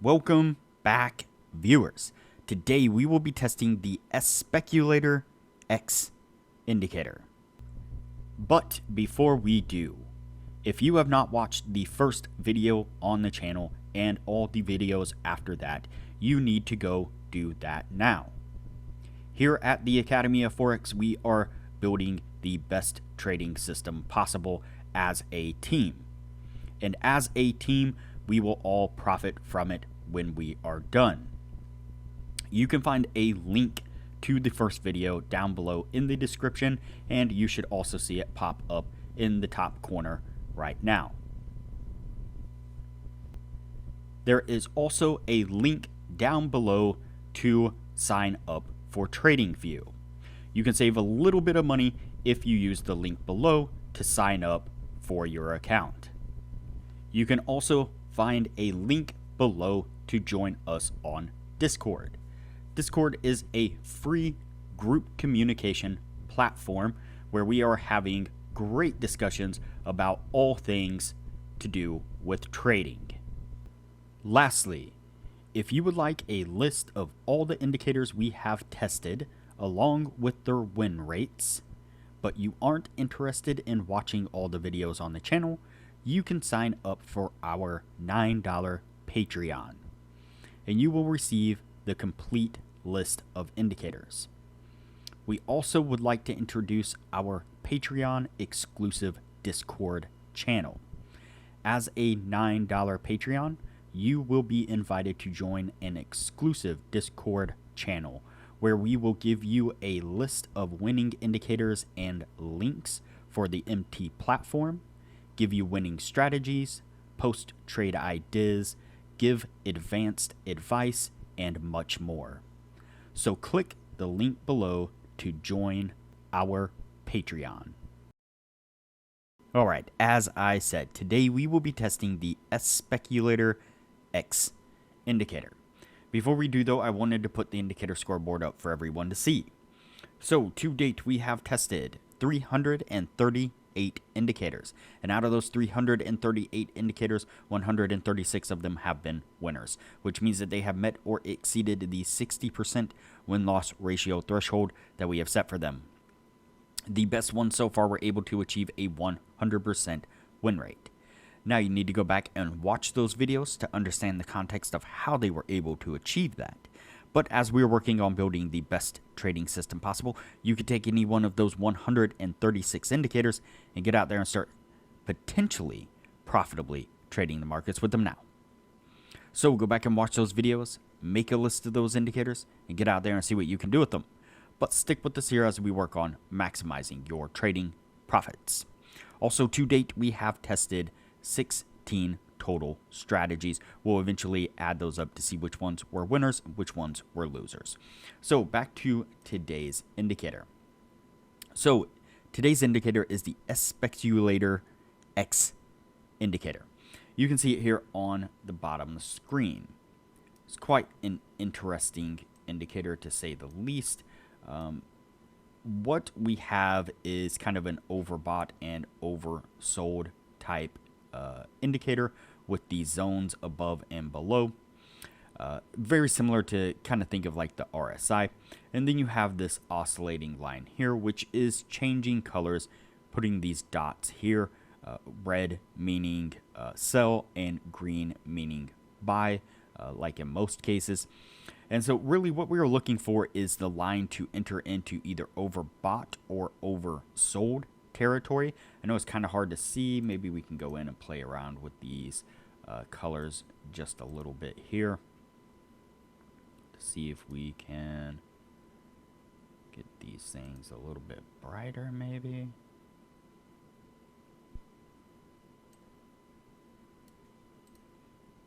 Welcome back, viewers. Today we will be testing the ESPECULATOR X indicator. But before we do, if you have not watched the first video on the channel and all the videos after that, you need to go do that now. Here at the Academy of Forex, we are building the best trading system possible as a team. And as a team, we will all profit from it when we are done. You can find a link to the first video down below in the description, and you should also see it pop up in the top corner right now. There is also a link down below to sign up for TradingView. You can save a little bit of money if you use the link below to sign up for your account. You can also find a link below to join us on Discord. Discord is a free group communication platform where we are having great discussions about all things to do with trading. Lastly, if you would like a list of all the indicators we have tested along with their win rates, but you aren't interested in watching all the videos on the channel, you can sign up for our $9 Patreon, and you will receive the complete list of indicators. We also would like to introduce our Patreon exclusive Discord channel. As a $9 Patreon, you will be invited to join an exclusive Discord channel where we will give you a list of winning indicators and links for the MT platform, give you winning strategies, post trade ideas, give advanced advice, and much more. So click the link below to join our Patreon. Alright, as I said, today we will be testing the ESPECULATOR X indicator. Before we do though, I wanted to put the indicator scoreboard up for everyone to see. So to date we have tested 338 indicators, and out of those 338 indicators, 136 of them have been winners, which means that they have met or exceeded the 60% win-loss ratio threshold that we have set for them. The best ones so far were able to achieve a 100% win rate. Now you need to go back and watch those videos to understand the context of how they were able to achieve that. But as we're working on building the best trading system possible, you could take any one of those 136 indicators and get out there and start potentially profitably trading the markets with them now. So go back and watch those videos, make a list of those indicators, and get out there and see what you can do with them. But stick with us here as we work on maximizing your trading profits. Also, to date, we have tested 16 total strategies. We'll eventually add those up to see which ones were winners and which ones were losers. So back to today's indicator. So today's indicator is the ESPECULATOR X indicator. You can see it here on the bottom of the screen. It's quite an interesting indicator to say the least. What we have is kind of an overbought and oversold type indicator with the zones above and below. Very similar to kind of think of like the RSI. And then you have this oscillating line here, which is changing colors, putting these dots here, red meaning sell and green meaning buy, like in most cases. And so really what we are looking for is the line to enter into either overbought or oversold territory. I know it's kind of hard to see. Maybe we can go in and play around with these colors just a little bit here to see if we can get these things a little bit brighter maybe.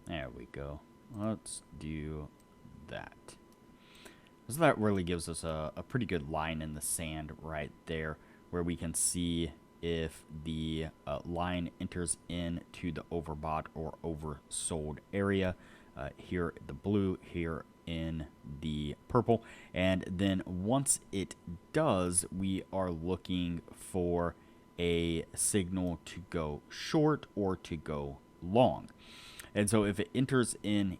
There we go. Let's do that. So that really gives us a pretty good line in the sand right there, where we can see if the line enters into the overbought or oversold area. Here the blue, here in the purple. And then once it does, we are looking for a signal to go short or to go long. And so if it enters in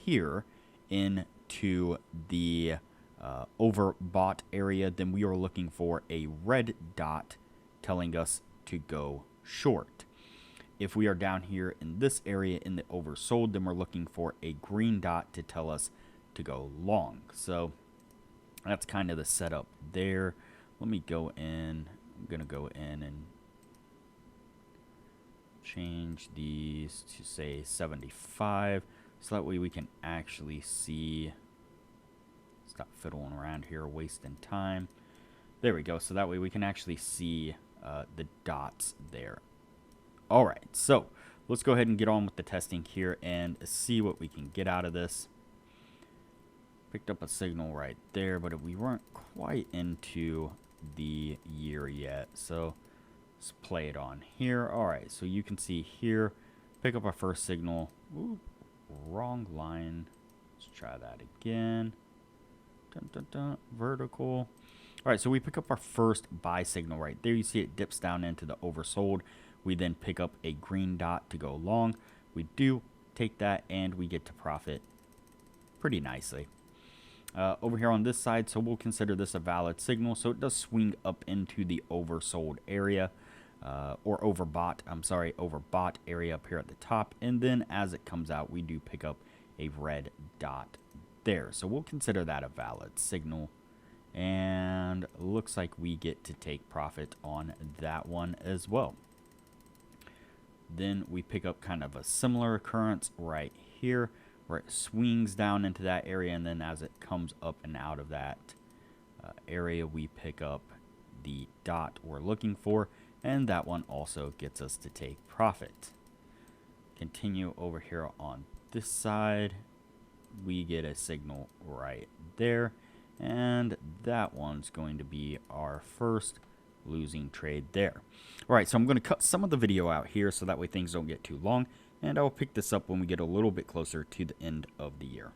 here into the overbought area, then we are looking for a red dot telling us to go short. If we are down here in this area in the oversold, then we're looking for a green dot to tell us to go long. So that's kind of the setup there. Let me go in. I'm going to go in and change these to say 75 so that way we can actually see. Stop fiddling around here, wasting time. There we go. So that way we can actually see the dots there. All right, so let's go ahead and get on with the testing here and see what we can get out of this. Picked up a signal right there, but we weren't quite into the year yet. So let's play it on here. All right, so you can see here, pick up our first signal. Ooh, wrong line. Let's try that again. Dun, dun, dun, vertical. All right, so we pick up our first buy signal right there. You see it dips down into the oversold. We then pick up a green dot to go long. We do take that and we get to profit pretty nicely. Over here on this side, so we'll consider this a valid signal. So it does swing up into the oversold area or overbought area up here at the top. And then as it comes out, we do pick up a red dot there. So we'll consider that a valid signal. And looks like we get to take profit on that one as well. Then we pick up kind of a similar occurrence right here where it swings down into that area, and then as it comes up and out of that area, we pick up the dot we're looking for, and that one also gets us to take profit. Continue over here on this side, we get a signal right there, and that one's going to be our first losing trade there. All right, so I'm going to cut some of the video out here so that way things don't get too long, and I'll pick this up when we get a little bit closer to the end of the year.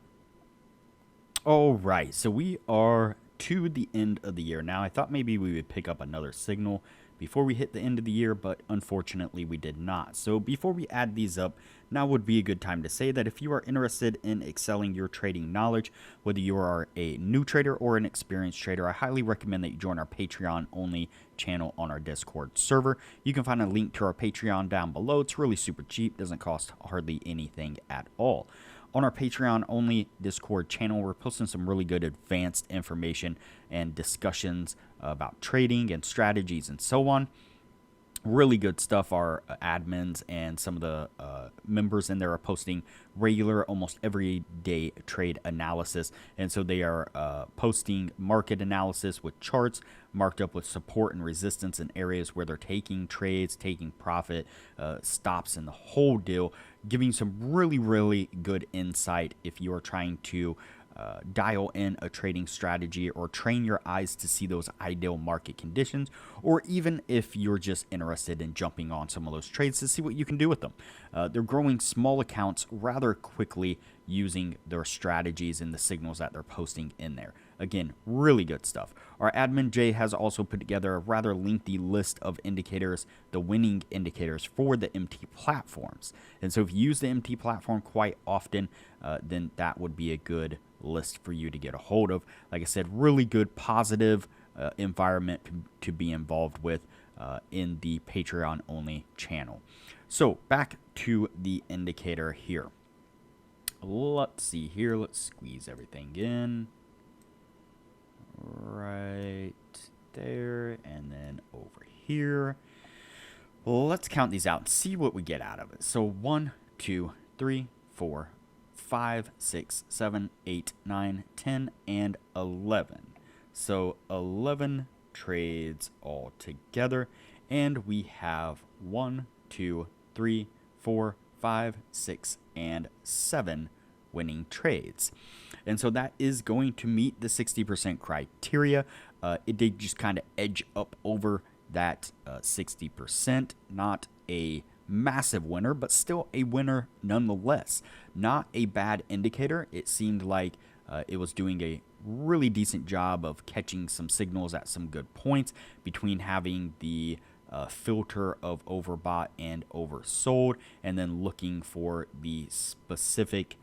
All right, so we are to the end of the year. Now, I thought maybe we would pick up another signal before we hit the end of the year, but unfortunately we did not. So before we add these up, now would be a good time to say that if you are interested in excelling your trading knowledge, whether you are a new trader or an experienced trader, I highly recommend that you join our Patreon only channel on our Discord server. You can find a link to our Patreon down below. It's really super cheap, doesn't cost hardly anything at all. On our Patreon only Discord channel, we're posting some really good advanced information and discussions about trading and strategies and so on. Really good stuff. Our admins and some of the members in there are posting regular, almost every day trade analysis. And so they are posting market analysis with charts marked up with support and resistance in areas where they're taking trades, taking profit, stops, and the whole deal, giving some really, really good insight if you are trying to dial in a trading strategy or train your eyes to see those ideal market conditions, or even if you're just interested in jumping on some of those trades to see what you can do with them. They're growing small accounts rather quickly using their strategies and the signals that they're posting in there. Again, really good stuff. Our admin Jay has also put together a rather lengthy list of indicators, the winning indicators for the MT platforms. And so if you use the MT platform quite often, then that would be a good list for you to get a hold of. Like I said, really good positive environment to be involved with in the Patreon only channel. So back to the indicator here. Let's see here. Let's squeeze everything in right there and then over here. Let's count these out and see what we get out of it. So 1, 2, 3, 4, 5, 6, 7, 8, 9, 10, and 11. So 11 trades all together, and we have 1, 2, 3, 4, 5, 6, and 7 winning trades. And so that is going to meet the 60% criteria. It did just kind of edge up over that 60%. Not a massive winner, but still a winner nonetheless. Not a bad indicator. It seemed like it was doing a really decent job of catching some signals at some good points between having the filter of overbought and oversold, and then looking for the specific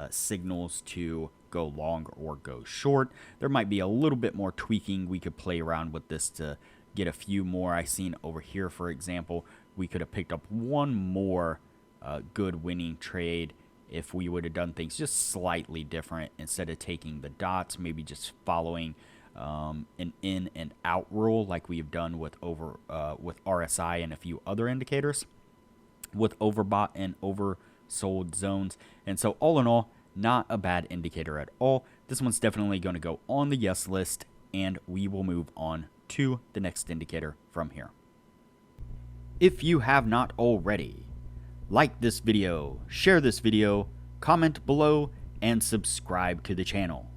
signals to go long or go short. There might be a little bit more tweaking. We could play around with this to get a few more. I seen over here, for example, we could have picked up one more good winning trade if we would have done things just slightly different. Instead of taking the dots, maybe just following an in and out rule like we've done with RSI and a few other indicators with overbought and oversold zones. And so all in all, not a bad indicator at all. This one's definitely going to go on the yes list, and we will move on to the next indicator from here. If you have not already, like this video, share this video, comment below, and subscribe to the channel.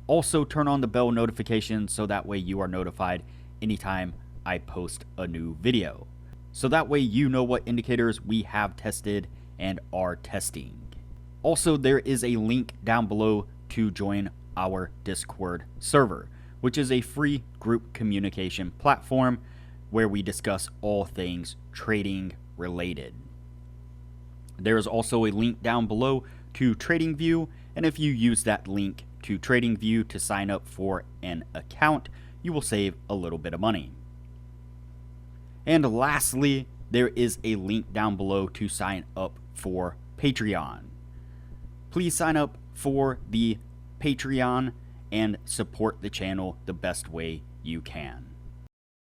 Also turn on the bell notification so that way you are notified anytime I post a new video. So that way you know what indicators we have tested and are testing. Also, there is a link down below to join our Discord server, which is a free group communication platform where we discuss all things trading related. There is also a link down below to TradingView, and if you use that link to TradingView to sign up for an account, you will save a little bit of money. And lastly, there is a link down below to sign up for Patreon. Please sign up for the Patreon and support the channel the best way you can.